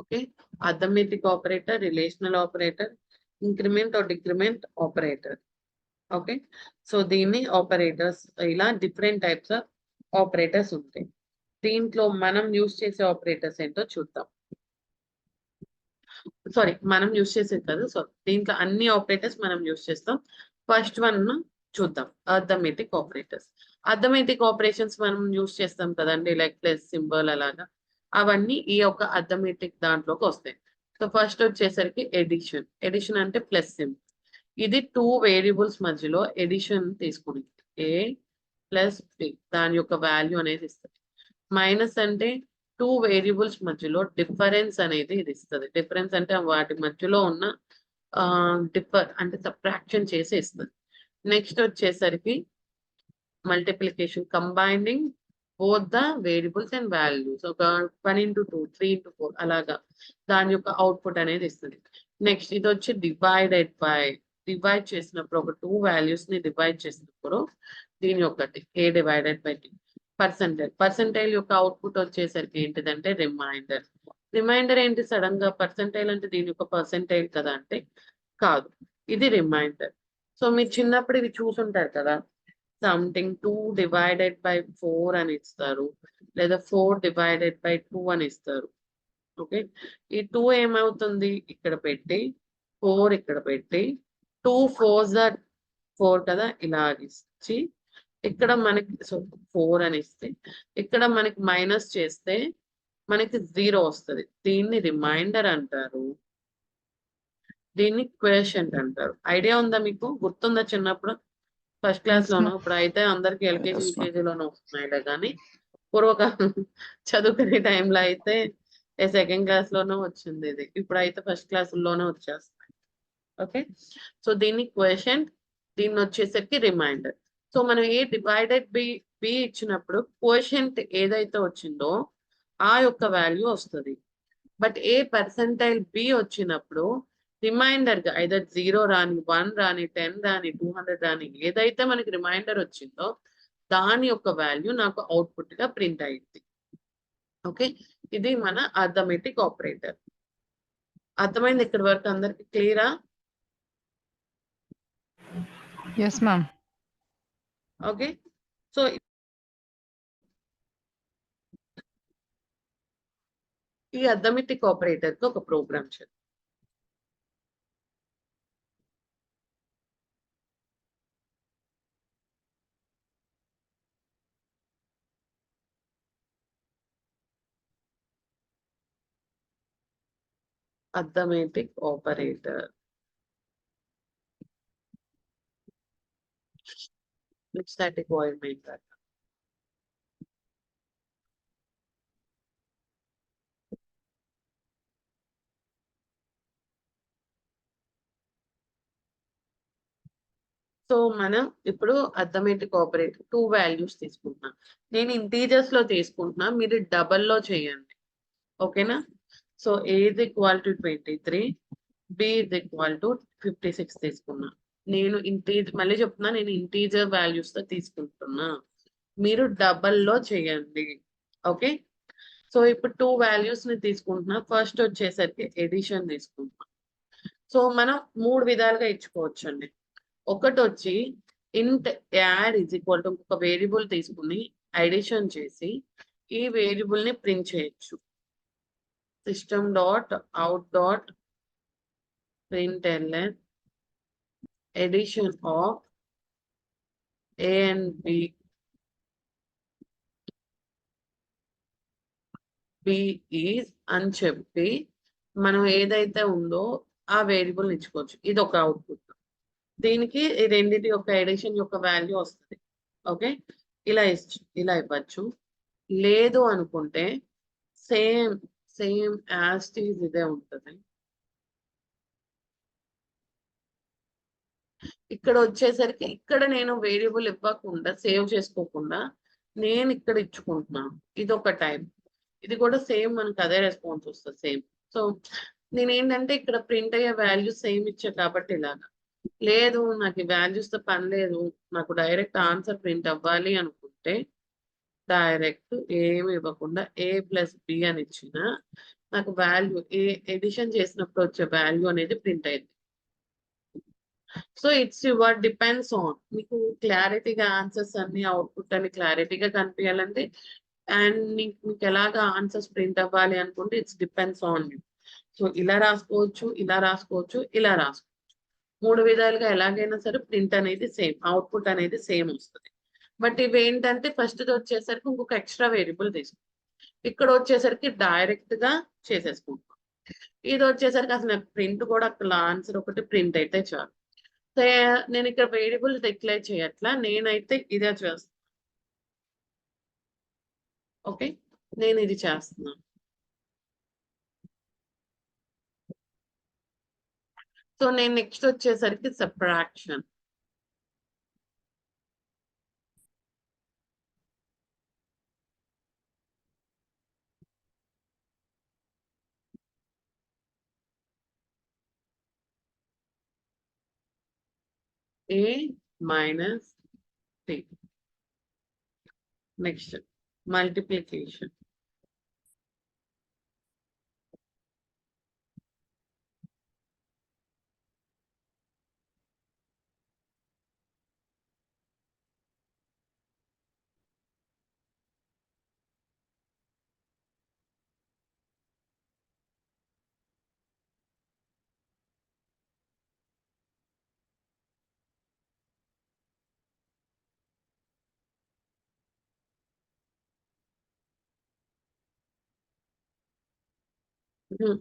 Okay, arithmetic operator, relational operator, increment are decrement operator. Okay, so దీన్ని ఆపరేటర్స్, ఇలా డిఫరెంట్ టైప్స్ ఆఫ్ ఆపరేటర్స్ ఉంటాయి. దీంట్లో మనం use చేసే operators ఏంటో చూద్దాం. Sorry, మనం use చేసేది కాదు. సో దీంట్లో అన్ని ఆపరేటర్స్ మనం యూజ్ చేస్తాం. ఫస్ట్ వన్ చూద్దాం, అర్థమెటిక్ ఆపరేటర్స్. అర్థమెటిక్ ఆపరేషన్స్ మనం యూజ్ చేస్తాం కదండి, లైక్ ప్లస్ సింబల్ అలాగా. అవన్నీ ఈ యొక్క అర్థమెటిక్ దాంట్లోకి వస్తాయి. సో ఫస్ట్ వచ్చేసరికి ఎడిషన్. ఎడిషన్ అంటే ప్లస్ సింబల్. ఇది 2 వేరియబుల్స్ మధ్యలో ఎడిషన్ తీసుకుని ఏ ప్లస్ బి దాని యొక్క వాల్యూ అనేది ఇస్తుంది. మైనస్ అంటే 2 వేరియబుల్స్ మధ్యలో డిఫరెన్స్ అనేది ఇది ఇస్తుంది. డిఫరెన్స్ అంటే వాటి మధ్యలో ఉన్న డిఫర్ అంటే సబ్ట్రాక్షన్ చేసి ఇస్తుంది. నెక్స్ట్ వచ్చేసరికి multiplication, combining both the variables and values. ఒక 1 into 2, 3 into 4 అలాగా దాని యొక్క అవుట్పుట్ అనేది ఇస్తుంది. నెక్స్ట్ ఇది వచ్చి డివైడెడ్ బై, డివైడ్ చేసినప్పుడు ఒక 2 వాల్యూస్ ని డివైడ్ చేసినప్పుడు దీని ఒకటి A divided by D. Percentile, percentile యొక్క అవుట్పుట్ వచ్చేసరికి ఏంటిదంటే రిమైండర్. రిమైండర్ ఏంటి? సడన్ గా పర్సెంటైల్ అంటే దీని యొక్క పర్సెంటైల్ కదా అంటే కాదు, ఇది రిమైండర్. సో మీరు చిన్నప్పుడు ఇవి చూసుంటారు కదా, సంథింగ్ 2 divided by 4 అని ఇస్తారు, లేదా 4 divided by 2 అని ఇస్తారు. ఓకే, ఈ 2 ఏమవుతుంది? ఇక్కడ పెట్టి 4 ఇక్కడ పెట్టి 2 4s are 4 కదా, ఇలాగ ఇచ్చి ఇక్కడ మనకి 4 అని ఇస్తే ఇక్కడ మనకి మైనస్ చేస్తే మనకి 0 వస్తుంది. దీన్ని రిమైండర్ అంటారు, దీన్ని క్వోషియంట్ అంటారు. ఐడియా ఉందా మీకు? గుర్తుందా చిన్నప్పుడు ఫస్ట్ క్లాస్ లోనో? ఇప్పుడు అయితే అందరికి ఎల్కేజీ Yes, ma'am. యూకేజీలోనూ వస్తున్నాయిలే, కానీ పూర్వకాలం చదువుకునే టైంలో అయితే సెకండ్ క్లాస్ లోనూ వచ్చింది ఇది. ఇప్పుడు అయితే ఫస్ట్ క్లాసుల్లోనే వచ్చేస్తాయి. ఓకే, సో దీన్ని క్వోషియంట్, దీన్ని వచ్చేసరికి రిమైండర్. సో మనం ఏ డివైడెడ్ బై బి ఇచ్చినప్పుడు క్వోషియంట్ ఏదైతే వచ్చిందో ఆ యొక్క వాల్యూ వస్తుంది. బట్ ఏ పర్సెంటైల్ బి వచ్చినప్పుడు రిమైండర్ గా ఐదర్ 0 రాని, 1 రాని, 10 రాని, 200 రాని, ఏదైతే మనకి రిమైండర్ వచ్చిందో దాని యొక్క వాల్యూ నాకు అవుట్పుట్ గా ప్రింట్ అయింది. ఓకే, ఇది మన అర్థమెటిక్ ఆపరేటర్. అర్థమైంది ఇక్కడి వరకు? అందరికి క్లియరా? Yes, ma'am. ఓకే, సో ఈ అర్థమెటిక్ ఆపరేటర్ కి ఒక ప్రోగ్రామ్ చేద్దాం. Arithmetic operator static void main that. So మనం ఇప్పుడు అర్థమెటిక్ ఆపరేటర్ 2 వాల్యూస్ తీసుకుంటున్నా. నేను ఇంటీజర్స్ లో తీసుకుంటున్నా, మీరు డబల్ లో చేయండి. ఓకేనా? So a is equal to 23, b is equal to 56 తీసుకున్నా. నేను మళ్ళీ చెప్తున్నా, నేను ఇంటీజర్ వాల్యూస్ తో తీసుకుంటున్నా, మీరు డబల్ లో చేయండి. ఓకే, సో ఇప్పుడు 2 వాల్యూస్ ని తీసుకుంటున్నా. ఫస్ట్ వచ్చేసరికి ఎడిషన్ తీసుకుంటున్నా. సో మనం 3 విధాలుగా ఇచ్చుకోవచ్చు అండి. ఒకటి వచ్చి ఇంట్ యాడ్ ఈజ్ ఈక్వల్ టు ఒక వేరియబుల్ తీసుకుని అడిషన్ చేసి ఈ వేరియబుల్ ని ప్రింట్ చేయొచ్చు. System dot out dot println addition of a and b is అని చెప్పి మనం ఏదైతే ఉందో ఆ వేరియబుల్ ఇచ్చుకోవచ్చు. ఇది ఒక అవుట్పుట్. దీనికి ఈ రెండింటి యొక్క ఎడిషన్ యొక్క వాల్యూ వస్తుంది. ఓకే, ఇలా ఇవ్వచ్చు. లేదు అనుకుంటే సేమ్ యాజ్ టీజ్ ఇదే ఉంటుంది. ఇక్కడ వచ్చేసరికి ఇక్కడ నేను వేరియబుల్ ఇవ్వకుండా సేవ్ చేసుకోకుండా నేను ఇక్కడ ఇచ్చుకుంటున్నాను. ఇది ఒక టైప్. ఇది కూడా సేమ్ మనకు అదే రెస్పాన్స్ వస్తుంది సేమ్. సో నేను ఏంటంటే ఇక్కడ ప్రింట్ అయ్యే వాల్యూస్ సేమ్ ఇచ్చా కాబట్టి ఇలాగా. లేదు నాకు ఈ వాల్యూస్ తో పని లేదు, నాకు డైరెక్ట్ ఆన్సర్ ప్రింట్ అవ్వాలి అనుకుంటే డైరెక్ట్ ఏమి ఇవ్వకుండా a ప్లస్ b అని ఇచ్చిన నాకు వాల్యూ ఎడిషన్ చేసినప్పుడు వచ్చే వాల్యూ అనేది ప్రింట్ అయింది. So it's your depends on, మీకు క్లారిటీగా ఆన్సర్స్ అన్ని అవుట్పుట్ అని క్లారిటీగా కనిపించాలంటే అండ్ మీకు ఎలాగా ఆన్సర్స్ ప్రింట్ అవ్వాలి అనుకుంటే it's depends on you. So ఇలా రాసుకోవచ్చు, ఇలా రాసుకోవచ్చు, ఇలా రాసుకోవచ్చు. 3 విధాలుగా ఎలాగైనా సరే ప్రింట్ అనేది సేమ్, అవుట్పుట్ అనేది సేమ్ వస్తుంది. బట్ ఇవి ఏంటంటే ఫస్ట్ వచ్చేసరికి ఇంకొక ఎక్స్ట్రా వేరియబుల్ తీసుకుంటాం. ఇక్కడ వచ్చేసరికి డైరెక్ట్ గా చేసేసుకుంటాం. ఇది వచ్చేసరికి అసలు ప్రింట్ కూడా అక్కడ ఆన్సర్ ఒకటి ప్రింట్ అయితే చాలు. నేను ఇక్కడ వేరియబుల్ డిక్లేర్ చేయట్లా, నేనైతే ఇదే చేస్తాను. ఓకే, నేను ఇది చేస్తున్నాను. సో నేను నెక్స్ట్ వచ్చేసరికి subtraction. a minus c. Next multiplication.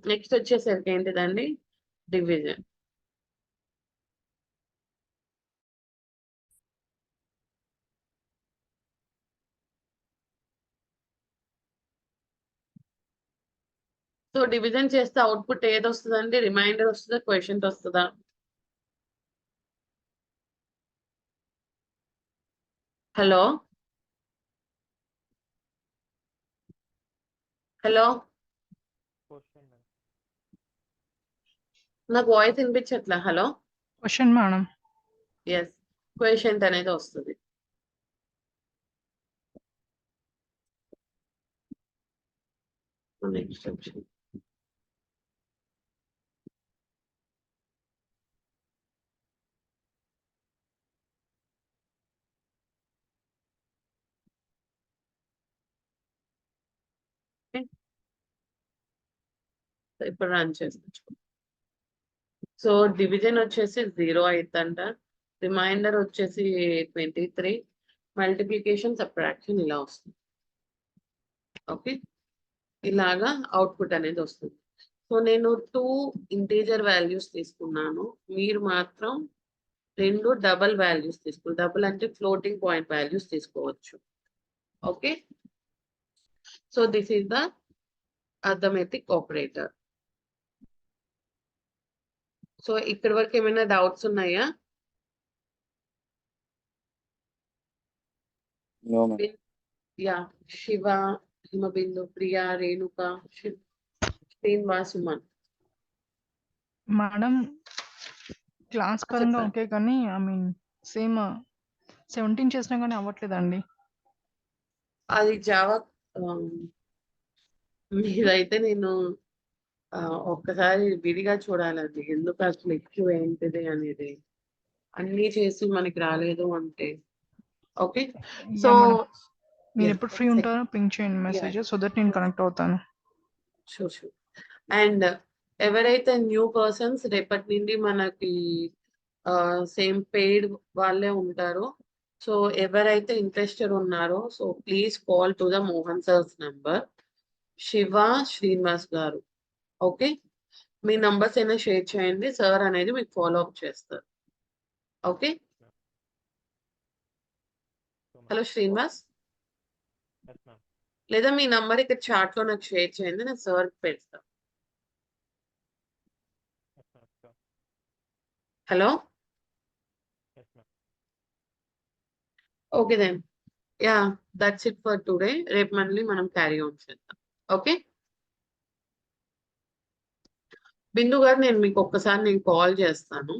Next వచ్చేసరికి ఏంటిదండి, డివిజన్. సో డివిజన్ చేస్తే అవుట్పుట్ ఏది వస్తుందండి, రిమైండర్ వస్తుందా, క్వశ్చన్ వస్తుందా? హలో హలో, నాకు వాయిస్ వినిపించట్లా. Hello, question madam. Yes, question అనేది వస్తుంది. Next option. ఇప్పుడు రన్ చేసి సో డివిజన్ వచ్చేసి 0 అవుతుందంట, రిమైండర్ వచ్చేసి 23, మల్టిప్లికేషన్ సబ్ట్రాక్షన్ ఇలా వస్తుంది. ఓకే, ఇలాగా అవుట్పుట్ అనేది వస్తుంది. సో నేను 2 ఇంటీజర్ వాల్యూస్ తీసుకున్నాను, మీరు మాత్రం 2 డబల్ వాల్యూస్ తీసుకోవాలి. డబుల్ అంటే ఫ్లోటింగ్ పాయింట్ వాల్యూస్ తీసుకోవచ్చు. Okay, so this is the arithmetic operator. So ఇక్కడి వరకు ఏమైనా డౌట్స్ ఉన్నాయా? No, ma'am. Yeah, Shiva, Himabindu, Priya, Renuka, Srinivas, Suman. Madam class పరంగా చెప్పండి. ఓకే కానీ ఐ మీన్ సేమ్ 17 చేసినా కానీ అవ్వట్లేదండి. అది జావా మీదైతే నేను ఒక్కసారి విడిగా చూడాలండి, ఎందుకు అసలు ఎక్కువ ఏంటిది అనేది. అన్నీ చేసి మనకి రాలేదు అంటే. ఓకే, సో యా మేడం, మీరు ఎప్పుడు ఫ్రీ ఉంటారో పింక్ చేయండి మెసేజ్ సో దట్ నేను కనెక్ట్ అవుతాను. షూర్. అండ్ ఎవరైతే న్యూ పర్సన్స్ రేపటి నుండి మనకి సేమ్ పెయిడ్ వాళ్ళే ఉంటారో, సో ఎవరైతే ఇంట్రెస్టెడ్ ఉన్నారో so please call to the Mohan sir's number, Shiva Srinivas గారు. ఓకే, మీ నంబర్స్ అయినా షేర్ చేయండి, సార్ అనేది మీకు ఫాలో అప్ చేస్తారు. Okay, hello Srinivas, Yes, ma'am. లేదా మీ నంబర్ ఇక్కడ చాట్ లో నాకు షేర్ చేయండి, నేను సార్ పెడతాను. Yes, ma'am. Sure. Hello, Yes, ma'am. Okay then, ya that's it for today. రేపు మళ్ళీ మనం క్యారీ ఆన్ చేద్దాం. ఓకే, బిందు గారు నేను మీకు ఒక్కసారి కాల్ చేస్తాను.